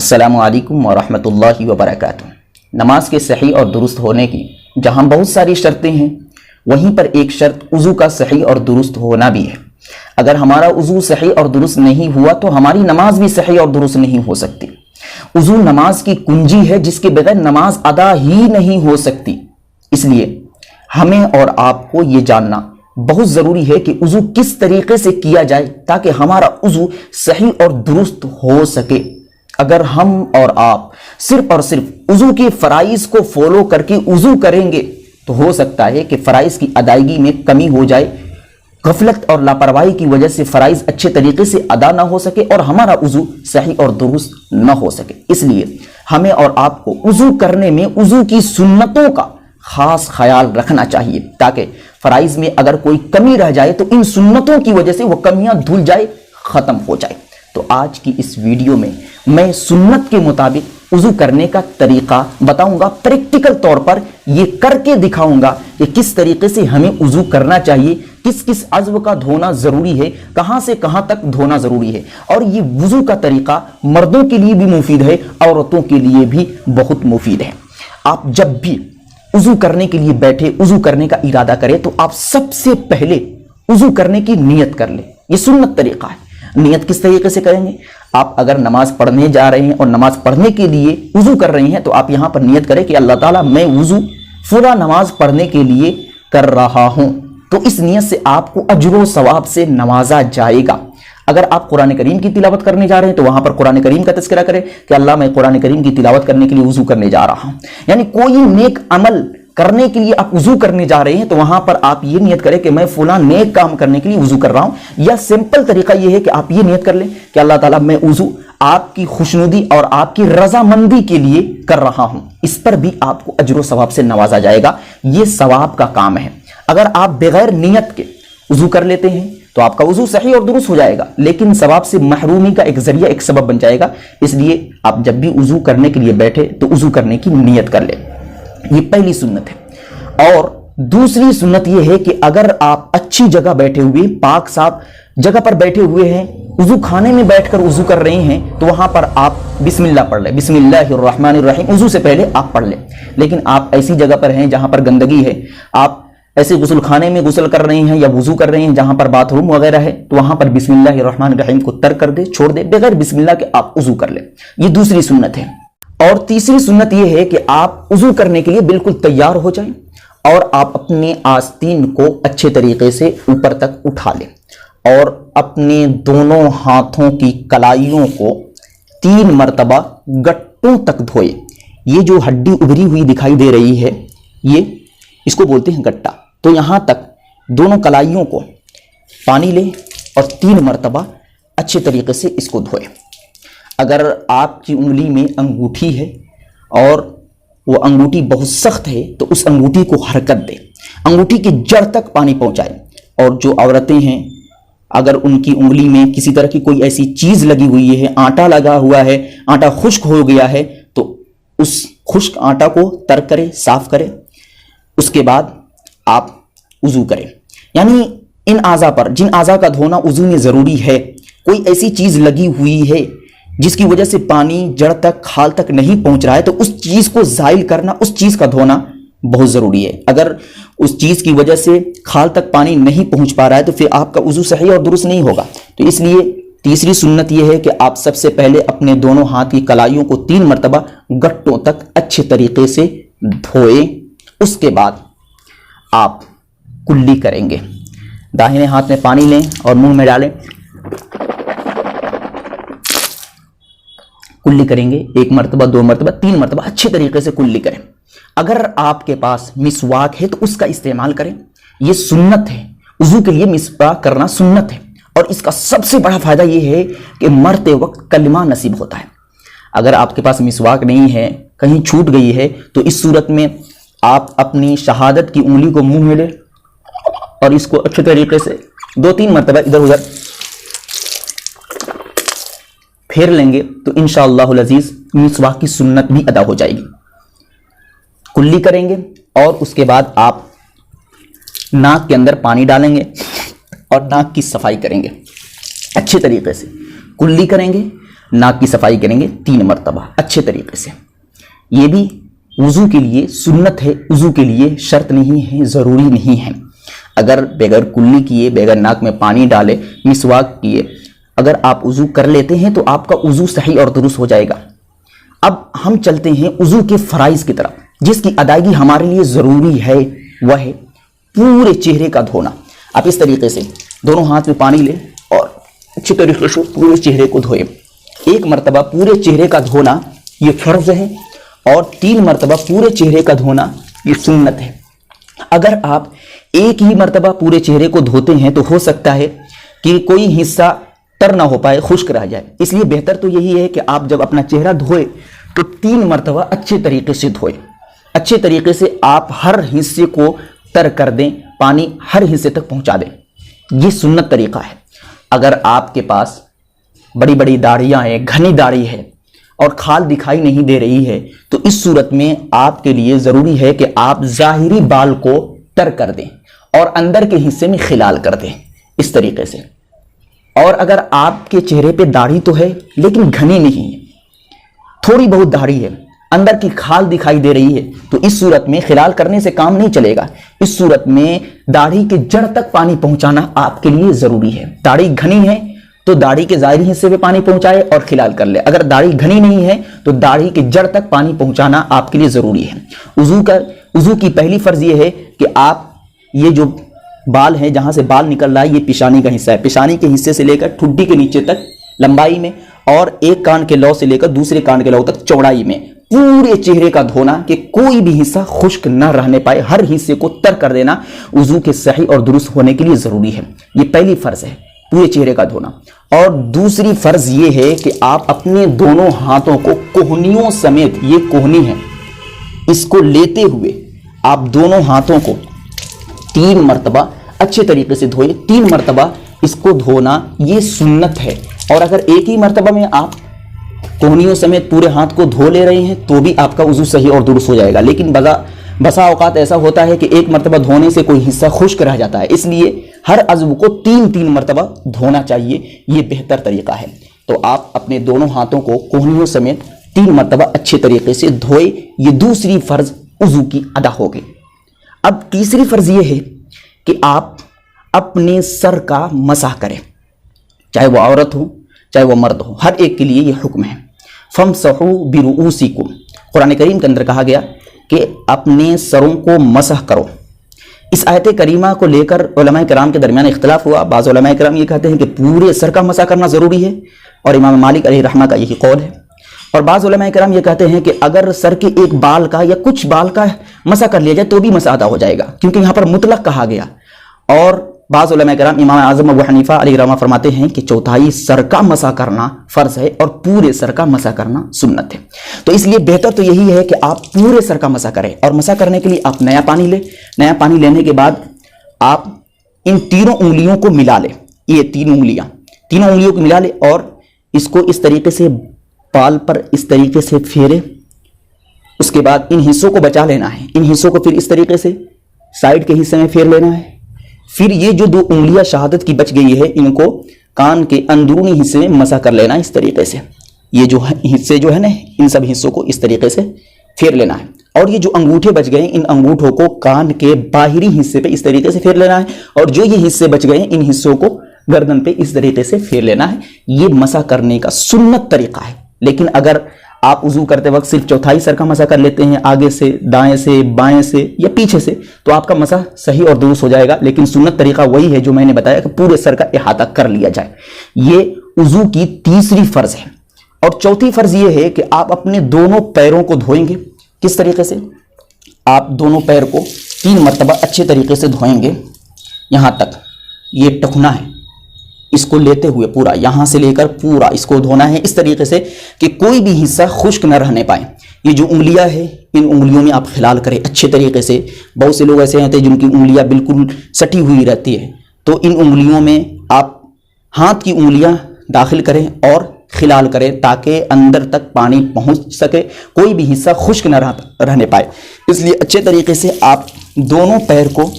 अस्सलामु अलैकुम वरहमतुल्लाहि वबरकातुहू। नमाज के सही और दुरुस्त होने की जहाँ बहुत सारी शर्तें हैं, वहीं पर एक शर्त वज़ू का सही और दुरुस्त होना भी है। अगर हमारा वज़ू सही और दुरुस्त नहीं हुआ तो हमारी नमाज भी सही और दुरुस्त नहीं हो सकती। वज़ू नमाज की कुंजी है, जिसके बगैर नमाज अदा ही नहीं हो सकती। इसलिए हमें और आपको ये जानना बहुत ज़रूरी है कि वज़ू किस तरीके से किया जाए ताकि हमारा वज़ू सही और दुरुस्त हो सके। अगर हम और आप सिर्फ और सिर्फ वज़ू के फ़राइज़ को फॉलो करके वज़ू करेंगे तो हो सकता है कि फ़राइज़ की अदायगी में कमी हो जाए, गफलत और लापरवाही की वजह से फ़राइज़ अच्छे तरीके से अदा ना हो सके और हमारा वज़ू सही और दुरुस्त न हो सके। इसलिए हमें और आपको वज़ू करने में वज़ू की सुन्नतों का खास ख्याल रखना चाहिए ताकि फ़राइज़ में अगर कोई कमी रह जाए तो इन सुन्नतों की वजह से वो कमियां धुल जाए, ख़त्म हो जाए। तो आज की इस वीडियो में मैं सुन्नत के मुताबिक वज़ू करने का तरीका बताऊंगा, प्रैक्टिकल तौर पर ये करके दिखाऊंगा कि किस तरीके से हमें वज़ू करना चाहिए, किस किस अज़्व का धोना ज़रूरी है, कहाँ से कहाँ तक धोना ज़रूरी है। और ये वज़ू का तरीका मर्दों के लिए भी मुफीद है, औरतों के लिए भी बहुत मुफीद है। आप जब भी वज़ू करने के लिए बैठे, वज़ू करने का इरादा करें तो आप सबसे पहले वज़ू करने की नियत कर लें। ये सुन्नत तरीका है। नियत किस तरीके से करेंगे? आप अगर नमाज पढ़ने जा रहे हैं और नमाज पढ़ने के लिए वज़ू कर रहे हैं तो आप यहां पर नियत करें कि अल्लाह ताला मैं वज़ू फुला नमाज पढ़ने के लिए कर रहा हूं। तो इस नियत से आपको अजर व सवाब से नवाजा जाएगा। अगर आप कुरान करीम की तिलावत करने जा रहे हैं तो वहां पर कुरान करीम का तज़किरा करें कि अल्लाह मैं कुरान करीम की तिलावत करने के लिए वज़ू करने जा रहा हूं। यानी कोई नेक अमल करने के लिए आप वज़ू करने जा रहे हैं तो वहां पर आप ये नियत करें कि मैं फुला नेक काम करने के लिए वज़ू कर रहा हूं। या सिंपल तरीका ये है कि आप ये नियत कर लें कि अल्लाह ताला मैं वज़ू आपकी खुशनुदी और आपकी रजामंदी के लिए कर रहा हूं। इस पर भी आपको अजर सवाब से नवाजा जाएगा। ये सवाब का काम है। अगर आप बगैर नियत के वज़ू कर लेते हैं तो आपका वज़ू सही और दुरुस्त हो जाएगा, लेकिन सवाब से महरूमी का एक जरिया, एक सबब बन जाएगा। इसलिए आप जब भी वज़ू करने के लिए बैठे तो वज़ू करने की नियत कर लें। ये पहली सुन्नत है। और दूसरी सुन्नत ये है कि अगर आप अच्छी जगह बैठे हुए, पाक साफ जगह पर बैठे हुए हैं, वज़ू खाने में बैठकर वज़ू कर रहे हैं तो वहां पर आप बिस्मिल्लाह पढ़ लें। बिस्मिल्लाहिर्रहमानिर्रहीम वज़ू से पहले आप पढ़ लें। लेकिन आप ऐसी जगह पर हैं जहां पर गंदगी है, आप ऐसे गुस्ल खाने में गुस्ल कर रहे हैं या वज़ू कर रहे हैं जहां पर बाथरूम वगैरह है, तो वहां पर बिस्मिल्लाहिर्रहमानिर्रहीम को तर्क कर दे, छोड़ दे, बगैर बिस्मिल्लाह के आप वज़ू कर लें। ये दूसरी सुन्नत है। और तीसरी सुन्नत यह है कि आप वज़ू करने के लिए बिल्कुल तैयार हो जाएं और आप अपने आस्तीन को अच्छे तरीके से ऊपर तक उठा लें और अपने दोनों हाथों की कलाइयों को 3 मरतबा गट्टों तक धोए। ये जो हड्डी उभरी हुई दिखाई दे रही है, ये इसको बोलते हैं गट्टा। तो यहां तक दोनों कलाइयों को पानी लें और 3 मरतबा अच्छे तरीके से इसको धोए। अगर आपकी उंगली में अंगूठी है और वो अंगूठी बहुत सख्त है तो उस अंगूठी को हरकत दे, अंगूठी की जड़ तक पानी पहुंचाए। और जो औरतें हैं, अगर उनकी उंगली में किसी तरह की कोई ऐसी चीज लगी हुई है, आटा लगा हुआ है, आटा खुश्क हो गया है, तो उस खुश्क आटा को तर्क करें, साफ करें। उसके बाद आप वज़ू करें। यानी इन आज़ा पर, जिन आज़ा का धोना वज़ू में ज़रूरी है, कोई ऐसी चीज़ लगी हुई है जिसकी वजह से पानी जड़ तक, खाल तक नहीं पहुंच रहा है, तो उस चीज़ को ज़ाइल करना, उस चीज़ का धोना बहुत ज़रूरी है। अगर उस चीज़ की वजह से खाल तक पानी नहीं पहुंच पा रहा है तो फिर आपका वज़ू सही और दुरुस्त नहीं होगा। तो इसलिए तीसरी सुन्नत यह है कि आप सबसे पहले अपने दोनों हाथ की कलाइयों को 3 मरतबा गट्टों तक अच्छे तरीके से धोए। उसके बाद आप कुल्ली करेंगे। दाहिने हाथ में पानी लें और मुंह में डालें, कुल्ली करेंगे। 1 मरतबा, 2 मरतबा, 3 मरतबा अच्छे तरीके से कुल्ली करें। अगर आपके पास मिसवाक है तो उसका इस्तेमाल करें। यह सुन्नत है, वज़ू के लिए मिसवाक करना सुन्नत है। और इसका सबसे बड़ा फायदा यह है कि मरते वक्त कलिमा नसीब होता है। अगर आपके पास मिसवाक नहीं है, कहीं छूट गई है, तो इस सूरत में आप अपनी शहादत की उंगली को मुंह में लें और इसको अच्छे तरीके से 2-3 मरतबा इधर उधर फेर लेंगे तो इंशाअल्लाहुल अज़ीज़ मिसवाक की सुन्नत भी अदा हो जाएगी। कुल्ली करेंगे और उसके बाद आप नाक के अंदर पानी डालेंगे और नाक की सफाई करेंगे अच्छे तरीके से। कुल्ली करेंगे नाक की सफाई करेंगे 3 मरतबा अच्छे तरीके से। ये भी वज़ू के लिए सुन्नत है, वज़ू के लिए शर्त नहीं है, ज़रूरी नहीं है। अगर बगैर कुल्ली किए, बगैर नाक में पानी डाले, मिसवाक किए अगर आप वज़ू कर लेते हैं तो आपका वज़ू सही और दुरुस्त हो जाएगा। अब हम चलते हैं वज़ू के फ़राइज़ की तरफ, जिसकी अदायगी हमारे लिए ज़रूरी है। वह है पूरे चेहरे का धोना। आप इस तरीके से दोनों हाथ में पानी लें और अच्छी तरीके से पूरे चेहरे को धोएं। 1 मरतबा पूरे चेहरे का धोना ये फ़र्ज़ है और 3 मरतबा पूरे चेहरे का धोना ये सुन्नत है। अगर आप एक ही मरतबा पूरे चेहरे को धोते हैं तो हो सकता है कि कोई हिस्सा तर ना हो पाए, खुश्क रह जाए। इसलिए बेहतर तो यही है कि आप जब अपना चेहरा धोए तो 3 मरतबा अच्छे तरीके से धोए। अच्छे तरीके से आप हर हिस्से को तर कर दें, पानी हर हिस्से तक पहुंचा दें। ये सुन्नत तरीका है। अगर आपके पास बड़ी बड़ी दाढ़ियां हैं, घनी दाढ़ी है और खाल दिखाई नहीं दे रही है तो इस सूरत में आपके लिए ज़रूरी है कि आप ज़ाहिरी बाल को तर कर दें और अंदर के हिस्से में खिलाल कर दें इस तरीके से। और अगर आपके चेहरे पे दाढ़ी तो है लेकिन घनी नहीं है, थोड़ी बहुत दाढ़ी है, अंदर की खाल दिखाई दे रही है, तो इस सूरत में खिलाल करने से काम नहीं चलेगा। इस सूरत में दाढ़ी के जड़ तक पानी पहुंचाना आपके लिए ज़रूरी है। दाढ़ी घनी है तो दाढ़ी के ज़ाहिरी हिस्से पे पानी पहुंचाए और खिलाल कर ले। अगर दाढ़ी घनी नहीं है तो दाढ़ी के जड़ तक पानी पहुंचाना आपके लिए ज़रूरी है। वज़ू की पहली फ़र्ज़ ये है कि आप ये जो बाल है, जहां से बाल निकल रहा है, ये पेशानी का हिस्सा है। पेशानी के हिस्से से लेकर ठुड्डी के नीचे तक लंबाई में और एक कान के लौ से लेकर दूसरे कान के लौ तक चौड़ाई में पूरे चेहरे का धोना कि कोई भी हिस्सा खुश्क न रहने पाए, हर हिस्से को तर कर देना वज़ू के सही और दुरुस्त होने के लिए ज़रूरी है। ये पहली फ़र्ज़ है, पूरे चेहरे का धोना। और दूसरी फ़र्ज़ ये है कि आप अपने दोनों हाथों को कोहनियों समेत, ये कोहनी है, इसको लेते हुए आप दोनों हाथों को 3 मरतबा अच्छे तरीके से धोएं। 3 मरतबा इसको धोना ये सुन्नत है। और अगर एक ही मरतबा में आप कोहनियों समेत पूरे हाथ को धो ले रहे हैं तो भी आपका वज़ू सही और दुरुस्त हो जाएगा। लेकिन बसा औकात ऐसा होता है कि एक मरतबा धोने से कोई हिस्सा खुश्क रह जाता है, इसलिए हर अज़्व को 3-3 मरतबा धोना चाहिए। ये बेहतर तरीका है। तो आप अपने दोनों हाथों को कोहनियों समेत 3 मरतबा अच्छे तरीके से धोए। ये दूसरी फ़र्ज़ वज़ू की अदा हो गई। अब तीसरी फ़र्ज़ ये है कि आप अपने सर का मसाह करें, चाहे वो औरत हो चाहे वो मर्द हो, हर एक के लिए ये हुक्म है। फमसहू बिरुऊसिकुम, कुरान करीम के अंदर कहा गया कि अपने सरों को मसह करो। इस आयत करीमा को लेकर उलमाए किराम के दरमियान इख्तिलाफ हुआ। बाज़ उलमाए किराम ये कहते हैं कि पूरे सर का मसह करना ज़रूरी है और इमाम मालिक अलैहि रहमा का यही कौल है। और बाज़ उलमाए किराम ये कहते हैं कि अगर सर के एक बाल का या कुछ बाल का मसह कर लिया जाए तो भी मसह अदा हो जाएगा, क्योंकि यहाँ पर मुतलक कहा गया। और बाज़ उलमाए किराम, इमाम आज़म अबू हनीफा अलैहि रहमा फरमाते हैं कि चौथाई सर का मसा करना फ़र्ज़ है और पूरे सर का मसा करना सुन्नत है। तो इसलिए बेहतर तो यही है कि आप पूरे सर का मसा करें। और मसा करने के लिए आप नया पानी लें। नया पानी लेने के बाद आप इन तीनों उंगलियों को मिला लें। ये तीनों उंगलियों को मिला लें और इसको इस तरीके से बाल पर इस तरीके से फेरे। उसके बाद इन हिस्सों को बचा लेना है। इन हिस्सों को फिर इस तरीके से साइड के हिस्से में फेर लेना है। फिर ये जो 2 उंगलियां शहादत की बच गई है, इनको कान के अंदरूनी हिस्से में मसा कर लेना इस तरीके से। ये जो हिस्से जो है ना, इन सब हिस्सों को इस तरीके से फेर लेना है। और ये जो अंगूठे बच गए, इन अंगूठों को कान के बाहरी हिस्से पे इस तरीके से फेर लेना है। और जो ये हिस्से बच गए, इन हिस्सों को गर्दन पे इस तरीके से फेर लेना है। ये मसा करने का सुन्नत तरीका है। लेकिन अगर आप वज़ू करते वक्त सिर्फ चौथाई सर का मसा कर लेते हैं, आगे से, दाएं से, बाएं से या पीछे से, तो आपका मसा सही और दुरुस्त हो जाएगा। लेकिन सुन्नत तरीका वही है जो मैंने बताया कि पूरे सर का इहाता कर लिया जाए। ये वज़ू की तीसरी फ़र्ज़ है। और चौथी फ़र्ज़ ये है कि आप अपने दोनों पैरों को धोएंगे। किस तरीके से? आप दोनों पैर को 3 मरतबा अच्छे तरीके से धोएंगे। यहाँ तक ये टखना है, इसको लेते हुए पूरा यहां से लेकर पूरा इसको धोना है इस तरीके से कि कोई भी हिस्सा खुश्क न रहने पाए। ये जो उंगलियां है, इन उंगलियों में आप खिलाल करें अच्छे तरीके से। बहुत से लोग ऐसे होते हैं जिनकी उंगलियां बिल्कुल सटी हुई रहती है, तो इन उंगलियों में आप हाथ की उंगलियां दाखिल करें और खिलाल करें ताकि अंदर तक पानी पहुंच सके, कोई भी हिस्सा खुश्क न रहने पाए। इसलिए अच्छे तरीके से आप दोनों पैर को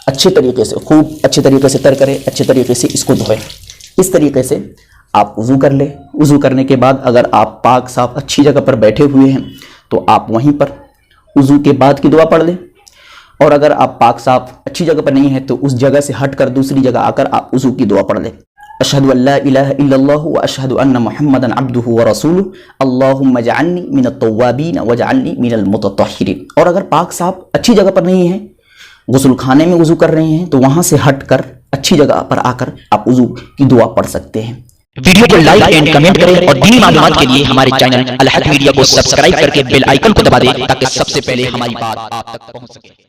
अच्छे तरीके से, खूब अच्छे तरीके से तर करें, अच्छे तरीके से इसको धोएं। इस तरीके से آپ وضو کر لیں. وضو کرنے کے بعد اگر آپ پاک صاف اچھی جگہ پر بیٹھے ہوئے ہیں تو آپ وہیں پر وضو کے بعد کی دعا پڑھ لیں. اور اگر آپ پاک صاف اچھی جگہ پر نہیں ہیں تو اس جگہ سے ہٹ کر دوسری جگہ آ کر آپ وضو کی دعا پڑھ لیں. اشہد ان لا الہ الا اللہ واشہد ان محمدا عبدہ ورسولہ اللہم اجعلنی من التوابین واجعلنی من المتطہرین. اور اگر پاک صاف اچھی جگہ پر نہیں ہیں، غسل خانے میں وضو کر رہے ہیں، تو وہاں سے ہٹ کر اچھی جگہ پر آ کر آپ وضو کی دعا پڑھ سکتے ہیں. ویڈیو کو لائک اینڈ کمنٹ کریں اور دینی معلومات کے لیے ہمارے چینل الحق میڈیا کو سبسکرائب کر کے بیل آئیکن کو دبا دیں تاکہ سب سے پہلے ہماری بات آپ تک پہنچ سکے.